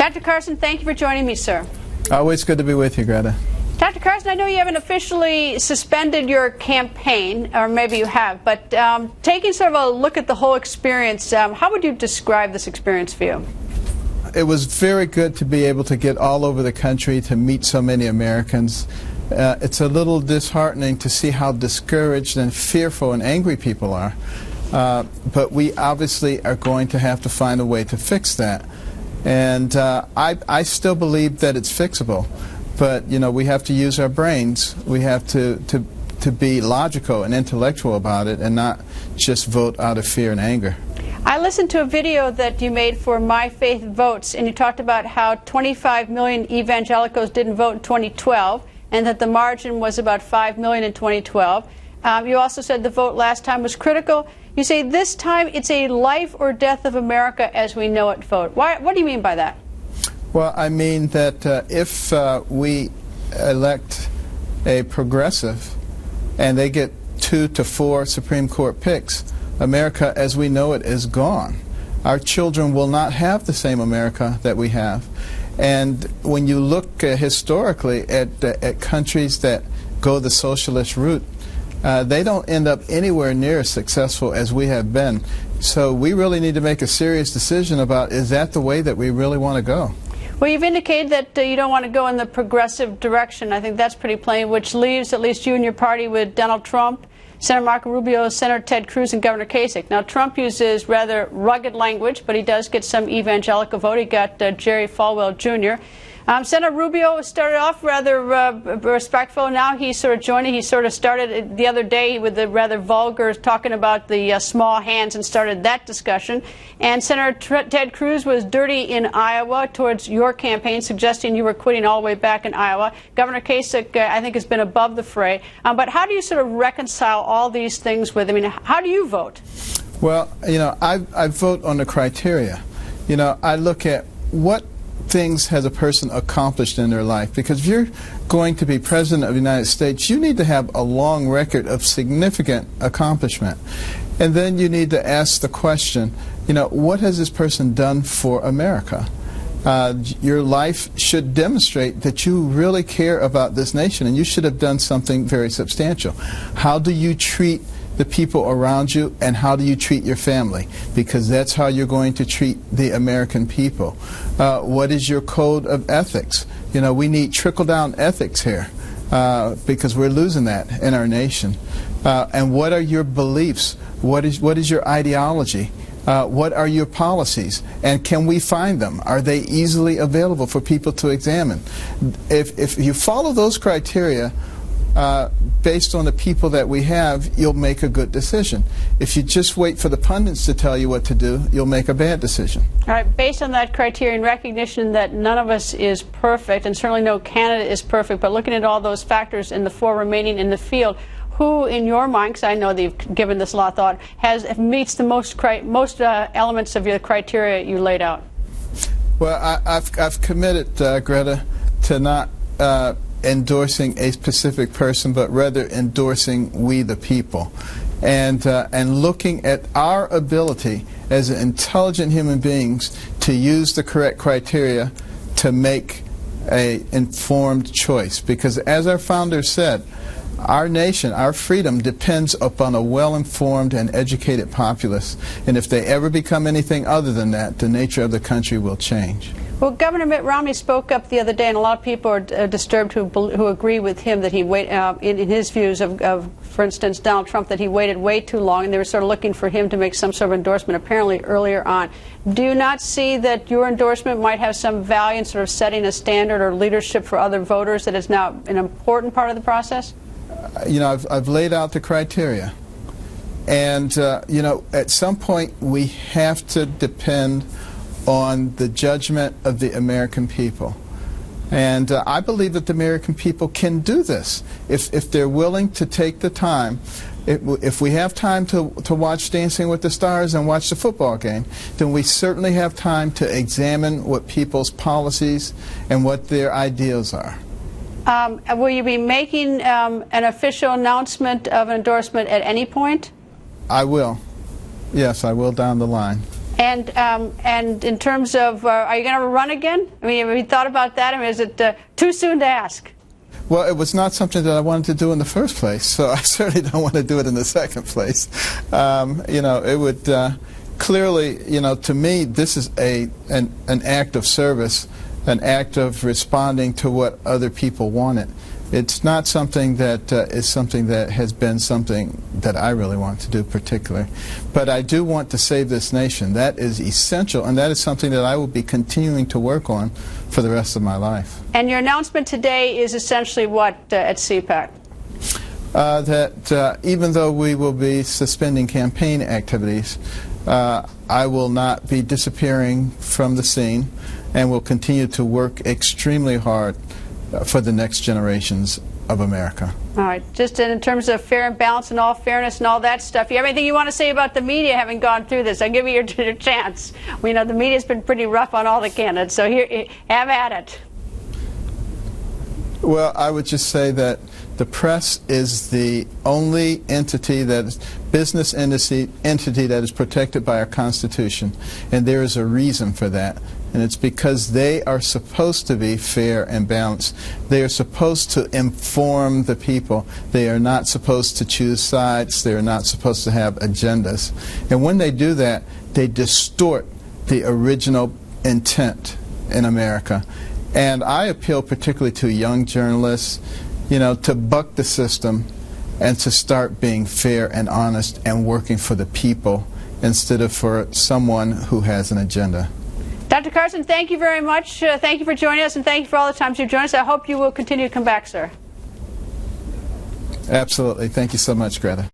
Dr. Carson, thank you for joining me, sir. Always good to be with you, Greta. Dr. Carson, I know you haven't officially suspended your campaign, or maybe you have, but taking sort of a look at the whole experience, how would you describe this experience for you? It was very good to be able to get all over the country to meet so many Americans. It's a little disheartening to see how discouraged and fearful and angry people are. But we obviously are going to have to find a way to fix that. And I still believe that it's fixable. But, you know, we have to use our brains. We have to be logical and intellectual about it and not just vote out of fear and anger. I listened to a video that you made for My Faith Votes, and you talked about how 25 million evangelicals didn't vote in 2012, and that the margin was about 5 million in 2012. You also said the vote last time was critical. You say this time it's a life or death of America as we know it vote. What do you mean by that? Well, I mean that if we elect a progressive and they get 2 to 4 Supreme Court picks, America as we know it is gone. Our children will not have the same America that we have. And when you look historically at countries that go the socialist route, they don't end up anywhere near as successful as we have been. So we really need to make a serious decision about, is that the way that we really want to go? Well, you've indicated that you don't want to go in the progressive direction. I think that's pretty plain, which leaves at least you and your party with Donald Trump, Senator Marco Rubio, Senator Ted Cruz, and Governor Kasich. Now, Trump uses rather rugged language, but he does get some evangelical vote. He got Jerry Falwell, Jr. Senator Rubio started off rather respectful. Now he's sort of joining. He sort of started the other day with the rather vulgar talking about the small hands and started that discussion. And Senator Ted Cruz was dirty in Iowa towards your campaign, suggesting you were quitting all the way back in Iowa. Governor Kasich, I think, has been above the fray. But how do you sort of reconcile all these things with, I mean, how do you vote? Well, you know, I vote on the criteria. You know, I look at what things has a person accomplished in their life, because if you're going to be president of the United States, you need to have a long record of significant accomplishment. And then you need to ask the question, you know, what has this person done for America? Your life should demonstrate that you really care about this nation, and you should have done something very substantial. How do you treat the people around you, and how do you treat your family? Because that's how you're going to treat the American people. What is your code of ethics? You know, we need trickle-down ethics here because we're losing that in our nation. And what are your beliefs? What is your ideology? What are your policies? And can we find them? Are they easily available for people to examine? If you follow those criteria, based on the people that we have, you'll make a good decision. If you just wait for the pundits to tell you what to do, you'll make a bad decision. All right, based on that criterion, recognition that none of us is perfect, and certainly no candidate is perfect, but looking at all those factors in the 4 remaining in the field, who, in your mind, because I know that you've given this a lot of thought, meets the most elements of your criteria you laid out? Well, I've committed, Greta, to not endorsing a specific person, but rather endorsing we the people, and looking at our ability as intelligent human beings to use the correct criteria to make an informed choice. Because as our founders said, our nation, our freedom depends upon a well-informed and educated populace, and if they ever become anything other than that, the nature of the country will change. Well, Governor Mitt Romney spoke up the other day, and a lot of people are disturbed who agree with him that he in his views of, for instance, Donald Trump, that he waited way too long, and they were sort of looking for him to make some sort of endorsement apparently earlier on. Do you not see that your endorsement might have some value in sort of setting a standard or leadership for other voters that is now an important part of the process? You know, I've laid out the criteria. And, you know, at some point we have to depend on the judgment of the American people. And I believe that the American people can do this if they're willing to take the time. If we have time to watch Dancing with the Stars and watch the football game, then we certainly have time to examine what people's policies and what their ideals are. Will you be making an official announcement of endorsement at any point? I will. Yes, I will down the line. And in terms of, are you going to run again? I mean, have you thought about that? I mean, is it too soon to ask? Well, it was not something that I wanted to do in the first place, so I certainly don't want to do it in the second place. You know, it would clearly, you know, to me, this is an act of service, an act of responding to what other people wanted. It's not something that is something that has been something that I really want to do particularly. But I do want to save this nation. That is essential, and that is something that I will be continuing to work on for the rest of my life. And your announcement today is essentially what at CPAC? That even though we will be suspending campaign activities, I will not be disappearing from the scene and will continue to work extremely hard for the next generations of America. All right. Just in terms of fair and balance and all fairness and all that stuff, you have anything you want to say about the media having gone through this? I'll give you your chance. We know the media's been pretty rough on all the candidates, so here, have at it. Well, I would just say that the press is the only entity that is business entity that is protected by our Constitution, and there is a reason for that. And it's because they are supposed to be fair and balanced. They are supposed to inform the people. They are not supposed to choose sides. They are not supposed to have agendas. And when they do that, they distort the original intent in America. And I appeal particularly to young journalists, you know, to buck the system and to start being fair and honest and working for the people instead of for someone who has an agenda. Dr. Carson, thank you very much. Thank you for joining us, and thank you for all the times you've joined us. I hope you will continue to come back, sir. Absolutely. Thank you so much, Greta.